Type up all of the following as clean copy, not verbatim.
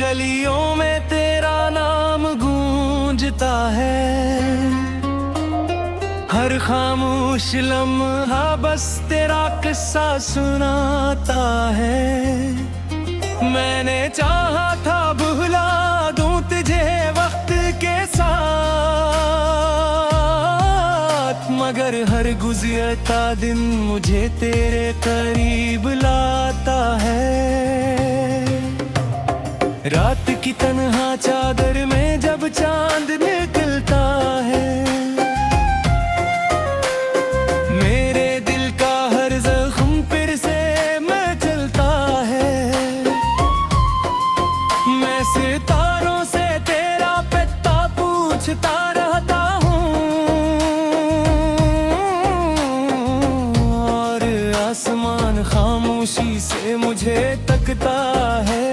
गलियों में तेरा नाम गूंजता है, हर खामोश लम्हा बस तेरा किस्सा सुनाता है। मैंने चाहा था भुला दूं तुझे वक्त के साथ, मगर हर गुजरता दिन मुझे तेरे करीब लाता है। रात की तन्हा चादर में जब चांद निकलता है, मेरे दिल का हर जख्म फिर से मचलता है। मैं सितारों से तेरा पता पूछता रहता हूँ, और आसमान खामोशी से मुझे तकता है।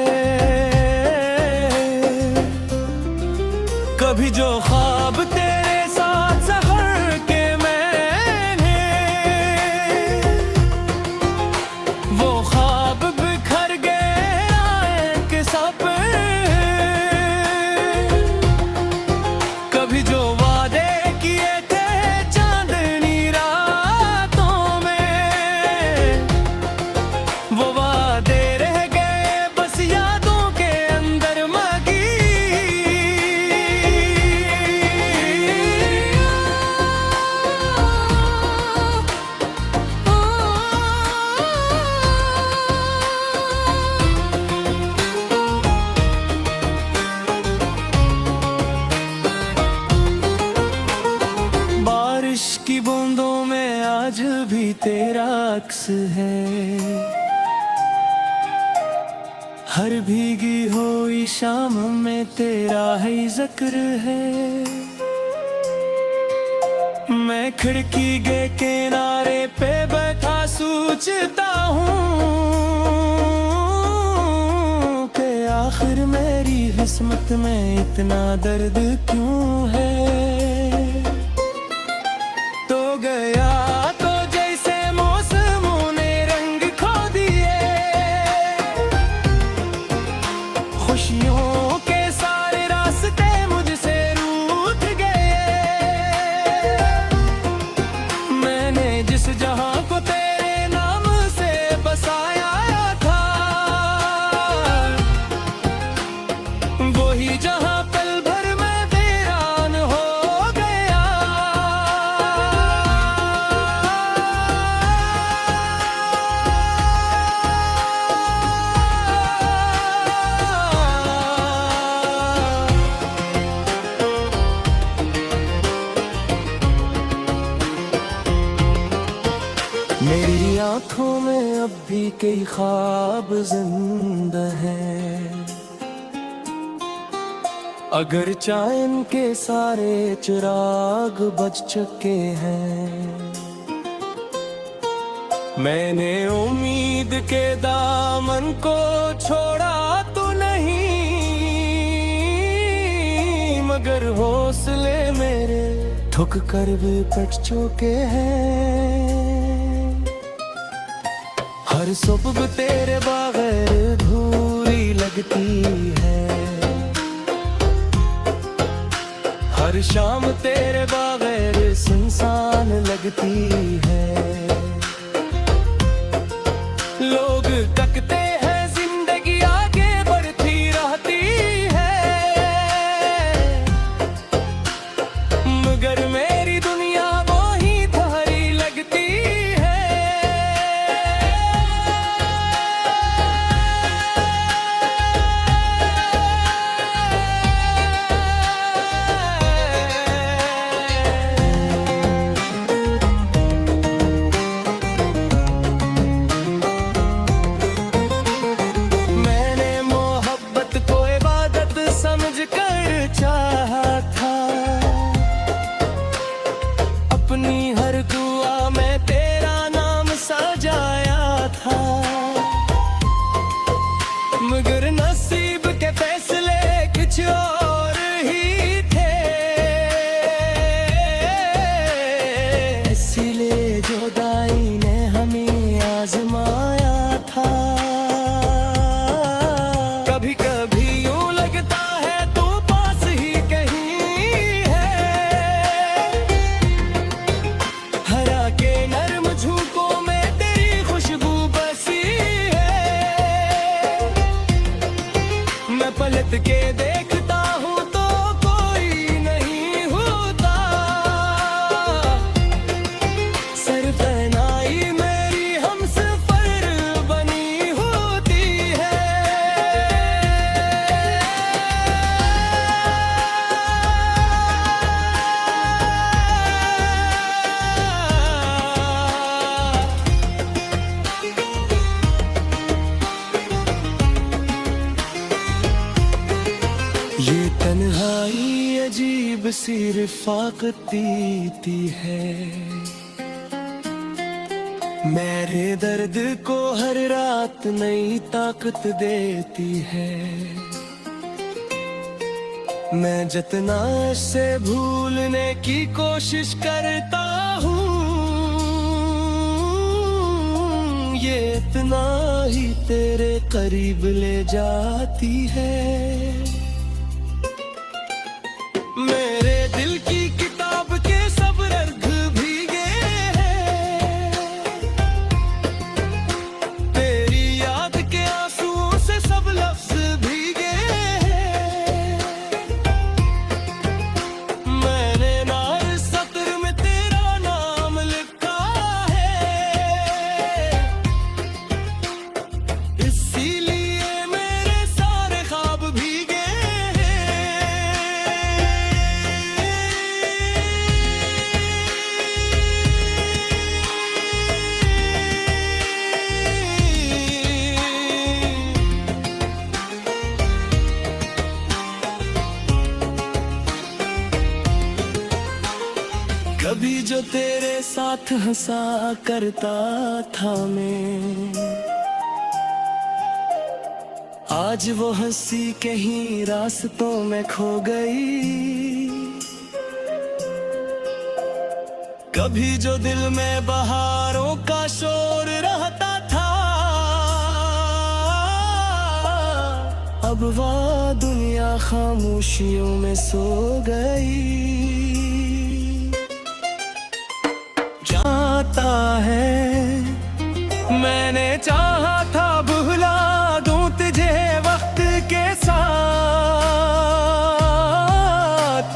कभी जो ख्वाब तेरे साथ सफर के मैंने, वो ख्वाब बिखर गए के सपने। कभी जो वादे किए थे चांदनी रातों में, वो वादे रह गए बस यादों के अंदर मगी। बारिश की बूंदों में आज भी तेरा अक्स है, हर भीगी हुई शाम में तेरा ही जिक्र है। मैं खिड़की के किनारे पे बैठा सोचता हूँ कि आखिर मेरी किस्मत में इतना दर्द क्यों है। तो गया तो जैसे मौसमों ने रंग खो दिए, खुशियों के सारे रास्ते मुझसे रूठ गए। मैंने जिस जहां को तेरे नाम से बसाया था, वही जहां पल भर में वीरान हो गया। मेरी आंखों में अब भी कई ख्वाब जिंदा हैं, अगर चांद के सारे चिराग बुझ चुके हैं। मैंने उम्मीद के दामन को छोड़ा तो नहीं, मगर हौसले मेरे ठुक कर भी पट चुके हैं। हर सुबह तेरे बगैर अधूरी लगती है, हर शाम तेरे बगैर सुनसान लगती है। लोग तकते हैं जिंदगी आगे बढ़ती रहती है, मगर मेरी दुनिया वो ही थारी लगती है। मैं पलट के देखता हूँ तो कोई नहीं होता। सरफनाई मेरी हमसफर बनी होती है। ये तन्हाई अजीब सी रिफ़ाक़त देती है। मेरे दर्द को हर रात नई ताकत देती है। मैं जितना इससे भूलने की कोशिश करता हूँ, ये इतना ही तेरे करीब ले जाती है। मेरे दिल की किताब के सब रंग भीगे हैं। तेरी याद के आंसुओं से सब लफ्ज भीगे हैं। मैंने ना इस सत्र में तेरा नाम लिखा है, इसीलिए मेरे सारे ख्वाब भीगे। कभी जो तेरे साथ हंसा करता था मैं, आज वो हंसी कहीं रास्तों में खो गई। कभी जो दिल में बहारों का शोर रहता था, अब वह दुनिया खामोशियों में सो गई। जाता है मैंने चाहा था भुला दूं तुझे वक्त के साथ,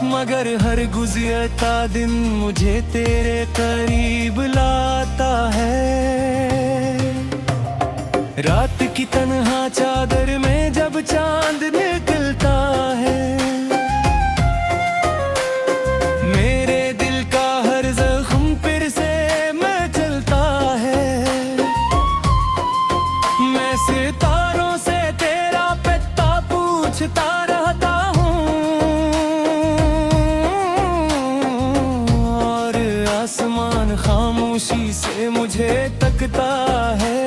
मगर हर गुज़रता दिन मुझे तेरे करीब लाता है। रात की तन्हा चादर में जब चांद निकलता है, मेरे दिल का हर जख्म फिर से मचलता है। मैं सितारों से तेरा पता पूछता रहता हूँ, और आसमान खामोशी से मुझे तकता है।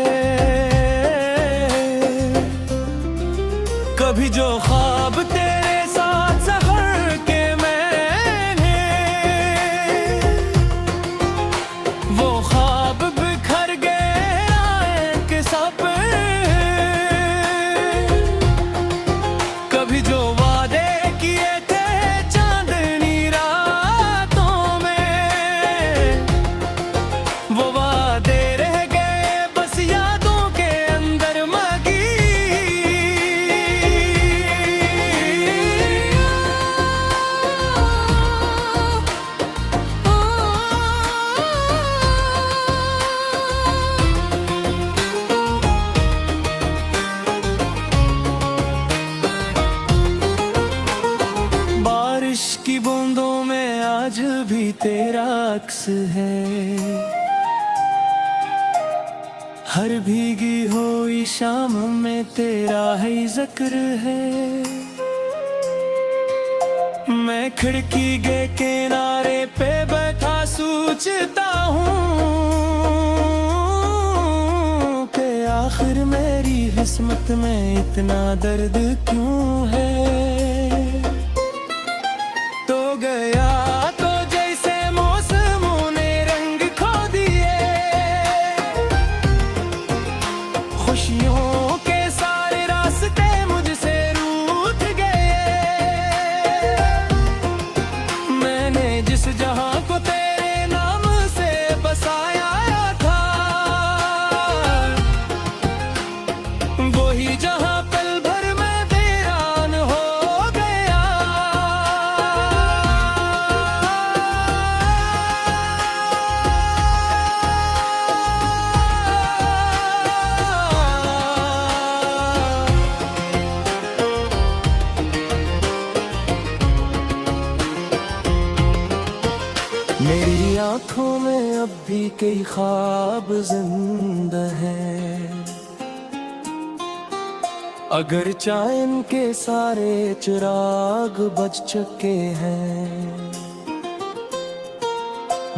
कभी जो ख्वाब तेरे साथ सफर के मैंने, वो ख्वाब बिखर गए एक सपने। कभी जो वादे किए थे चांदनी रातों में, वो वादे रह गए बस यादों के अंदर मगी। बारिश की बूंदों में आज भी तेरा अक्स है। हर भीगी हुई शाम में तेरा ही जिक्र है। मैं खिड़की के किनारे पे बैठा सोचता हूँ कि आखिर मेरी किस्मत में इतना दर्द क्यों है। तो गया तो जैसे मौसमों ने रंग खो दिए, खुशियों के सारे रास्ते मुझसे रूठ गए। मैंने जिस जहां को तेरे नाम से बसाया था, वही जहां पल भर में तेरा आंखों में अब भी कई ख्वाब जिंदा हैं। अगर चांद के सारे चिराग बज चुके हैं,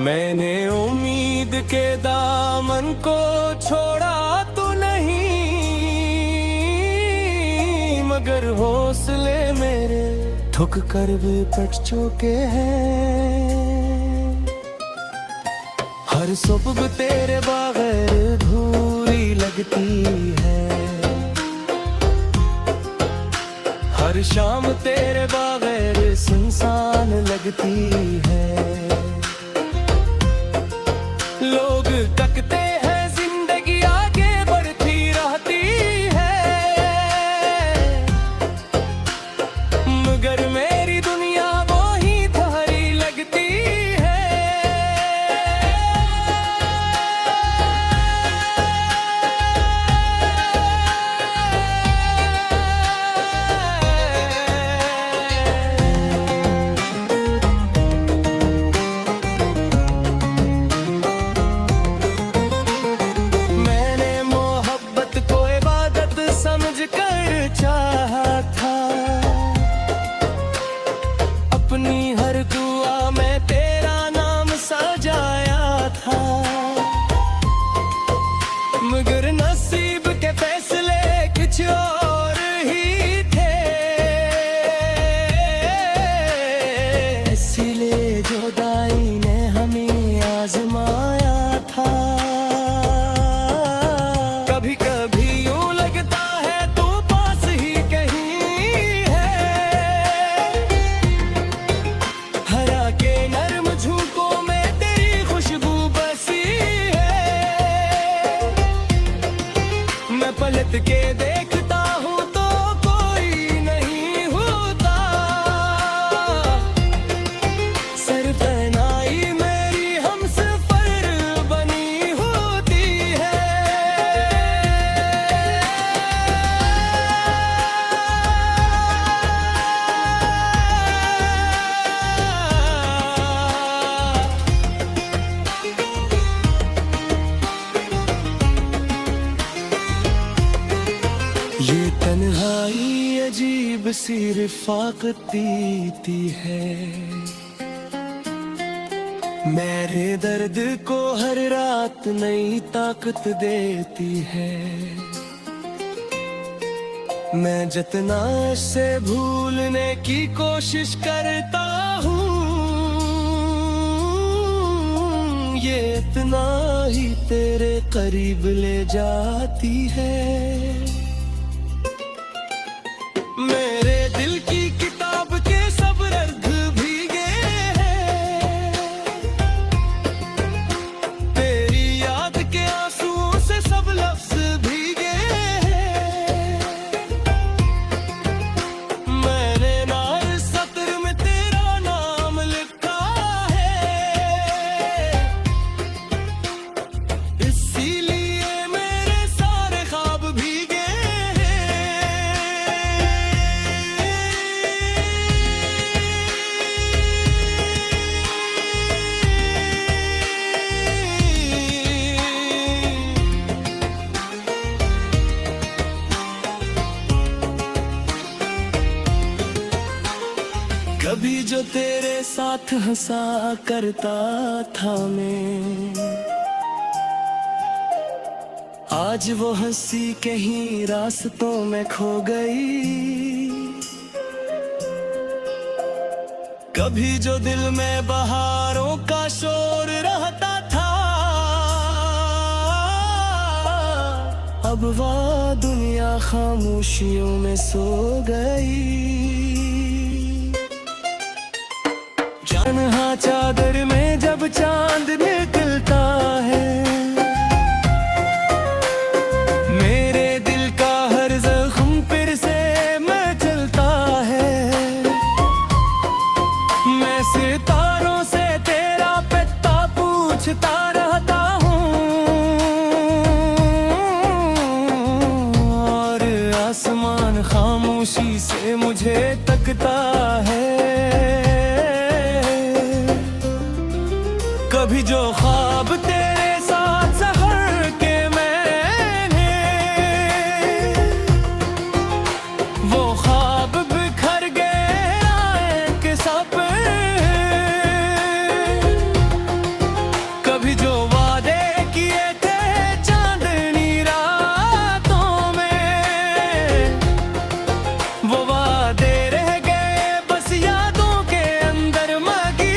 मैंने उम्मीद के दामन को छोड़ा तो नहीं, मगर हौसले मेरे ठुक कर भी पट चुके हैं। हर सुबह तेरे बगैर अधूरी लगती है, हर शाम तेरे बगैर सुनसान लगती है। लोग तकते हैं जिंदगी आगे बढ़ती रहती है, मगर मेरी दुनिया वो ही थारी लगती है। चाहा था अपनी हर दुआ में तेरा नाम सजाया था, मगर नसीब के फैसले कुछ और ही थे। इसीलिए जुदाई ने हमें आजमाया था। कभी कभी यूं लगता है पलट के देखता हूँ तो कोई नहीं होता, सरफनाई मेरी हमसफर बनी होती है। ये तन्हाई अजीब सी रिफ़ाक़त देती है, मेरे दर्द को हर रात नई ताकत देती है। मैं जितना इसे भूलने की कोशिश करता हूँ, ये इतना ही तेरे करीब ले जाती है। मेरे दिल की किताब के सब रंग भीगे हैं, तेरी याद के आंसुओं से सब लफ्ज भीगे हैं। मैंने ना इस सत्र में तेरा नाम लिखा है, इसीलिए मेरे सारे ख्वाब भीगे। कभी जो तेरे साथ हंसा करता था मैं, आज वो हंसी कहीं रास्तों में खो गई। कभी जो दिल में बहारों का शोर रहता था, अब वह दुनिया खामोशियों में सो गई। तन्हा चादर में जब चांद निकलता है, मेरे दिल का हर जख्म फिर से मचलता है। मैं सितारों से तेरा पता पूछता रहता हूँ, और आसमान खामोशी से मुझे तकता है। कभी जो ख्वाब तेरे साथ सफर के मैंने, वो ख्वाब बिखर गए एक सपने। कभी जो वादे किए थे चांदनी रातों में, वो वादे रह गए बस यादों के अंदर मगी।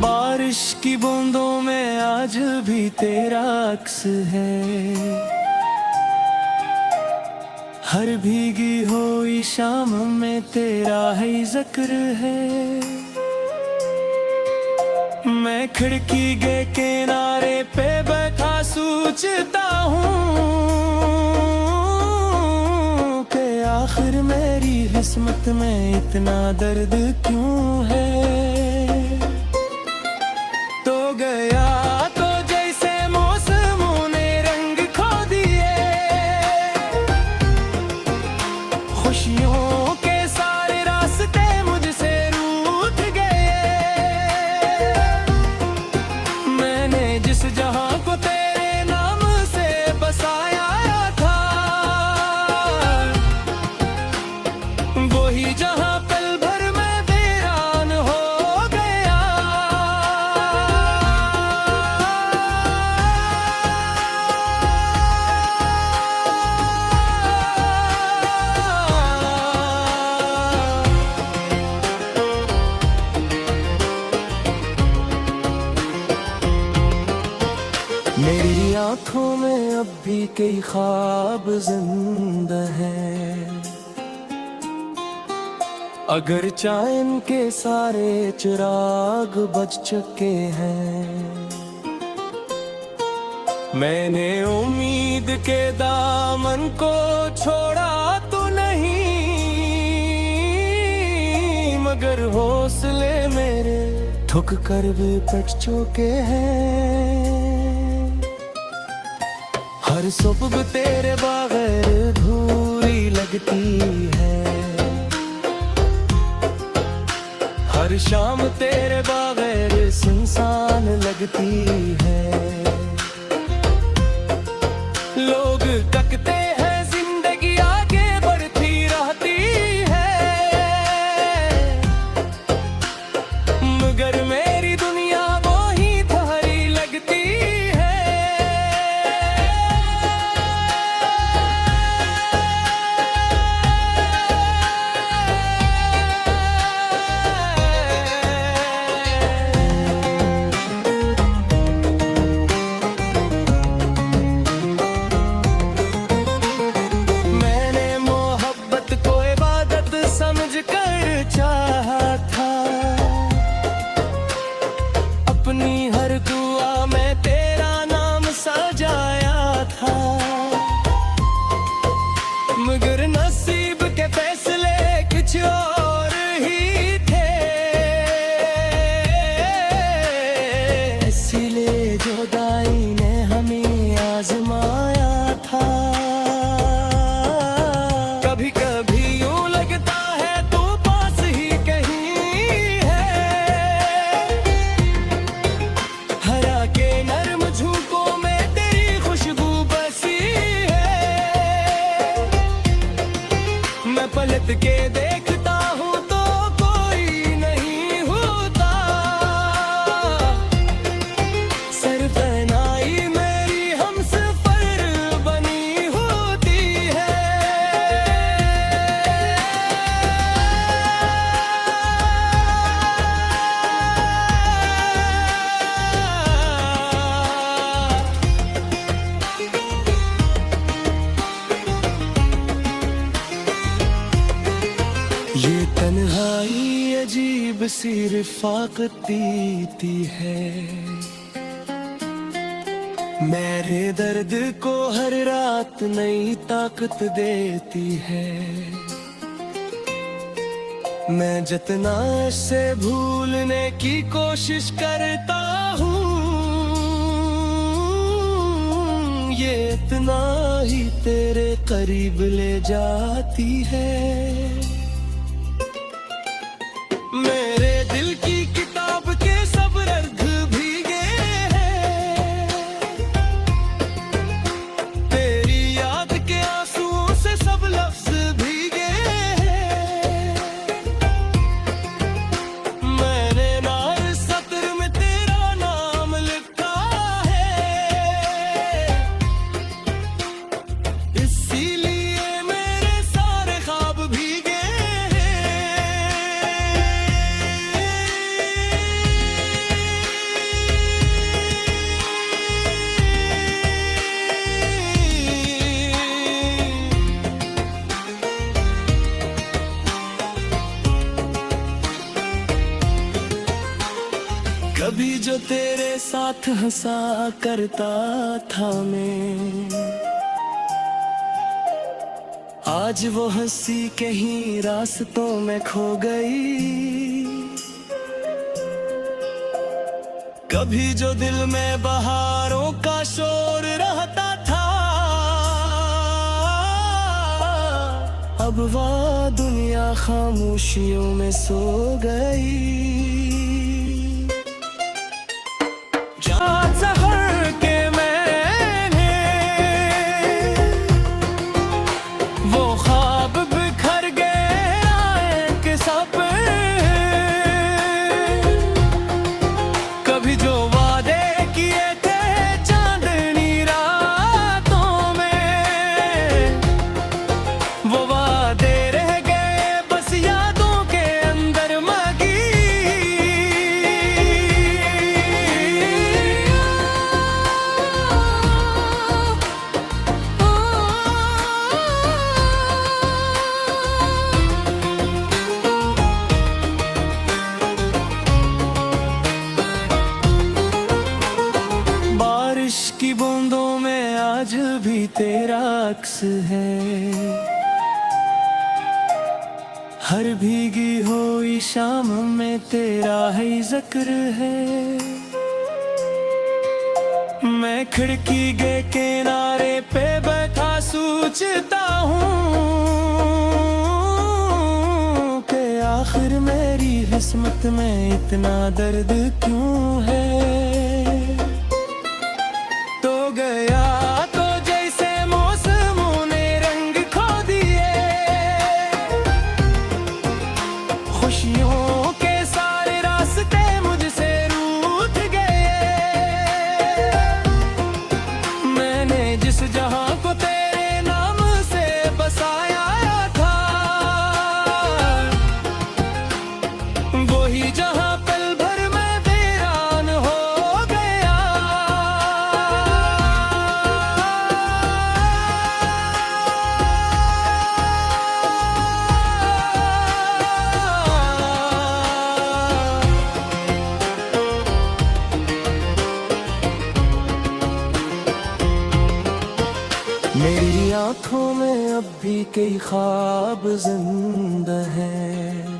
बारिश की बूंदों में आज भी तेरा अक्स है, हर भीगी हुई शाम में तेरा ही जिक्र है। मैं खिड़की के किनारे पे बैठा सोचता हूँ कि आखिर मेरी किस्मत में इतना दर्द क्यों है। तो गया तो जैसे मौसमों ने रंग खो दिए, खुशियों के सारे रास्ते मुझसे रूठ गए। मैंने जिस जहां को तेरे नाम से बसाया था, वही जहां पल भर में वीरान हो गया। मेरी आंखों में अब भी कई ख्वाब जिंदा हैं, अगर चांद के सारे चिराग बज चुके हैं। मैंने उम्मीद के दामन को छोड़ा तो नहीं, मगर हौसले मेरे ठुक कर भी पट चुके हैं। हर सुबह तेरे बगैर अधूरी लगती है, हर शाम तेरे बगैर सुनसान लगती है। लोग तकते हैं जिंदगी आगे बढ़ती रहती है, मगर मेरी दुनिया वो ही थारी लगती है। चाहा था अपनी हर दुआ में तेरा नाम सजाया था, मगर नसीब के फैसले कुछ और ही थे। इसीलिए जुदाई ने हमें आजमाया था। कभी कभी यूं लगता है तू पास ही कहीं है, हरा के नर्म झोंकों में तेरी खुशबू बसी है। मैं पलट के देखता हूँ तो कोई नहीं होता, सरफनाई मेरी हमसफर बनी होती है। ये तन्हाई अजीब सी रिफ़ाक़त देती है, मेरे दर्द को हर रात नई ताकत देती है। मैं जितना से भूलने की कोशिश करता हूँ, ये इतना ही तेरे करीब ले जाती है। मेरे दिल की किताब के सब रंग भीगे हैं, तेरी याद के आंसुओं से सब लफ्ज भीगे हैं। मैंने ना इस सत्र में तेरा नाम लिखा है, इसीलिए मेरे सारे ख्वाब भीगे। कभी जो तेरे साथ हंसा करता था मैं, आज वो हंसी कहीं रास्तों में खो गई। कभी जो दिल में बहारों का शोर रहता था, अब वह दुनिया खामोशियों में सो गई। ज़हर के मैंने वो ख्वाब बिखर गए कि सब, कभी जो वादे किए थे चांदनी रातों में, वो वादे रह गए बस यादों के अंदर मगी। की बूंदों में आज भी तेरा अक्स है, हर भीगी हुई शाम में तेरा ही जिक्र है। मैं खिड़की के किनारे पे बैठा सोचता हूँ कि आखिर मेरी किस्मत में इतना दर्द क्यों है। गया तो जैसे मौसमों ने रंग खो दिए, खुशियों के सारे रास्ते मुझसे रूठ गए। मैंने जिस जहां को तेरे नाम से बसाया था, वही जहां पल भर में वीरान हो गया। मेरी आंखों में अब भी कई ख्वाब जिंदा हैं,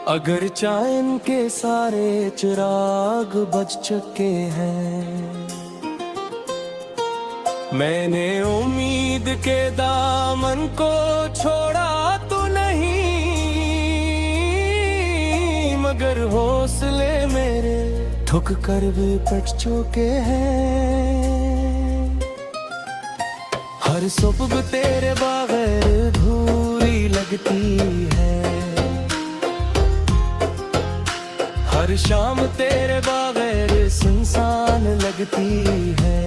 अगर चांद के सारे चिराग बुझ चुके हैं। मैंने उम्मीद के दामन को छोड़ा तो नहीं, मगर हौसले मेरे ठुक कर भी पट चुके हैं। हर सुबह तेरे बगैर अधूरी लगती है, हर शाम तेरे बगैर सुनसान लगती है।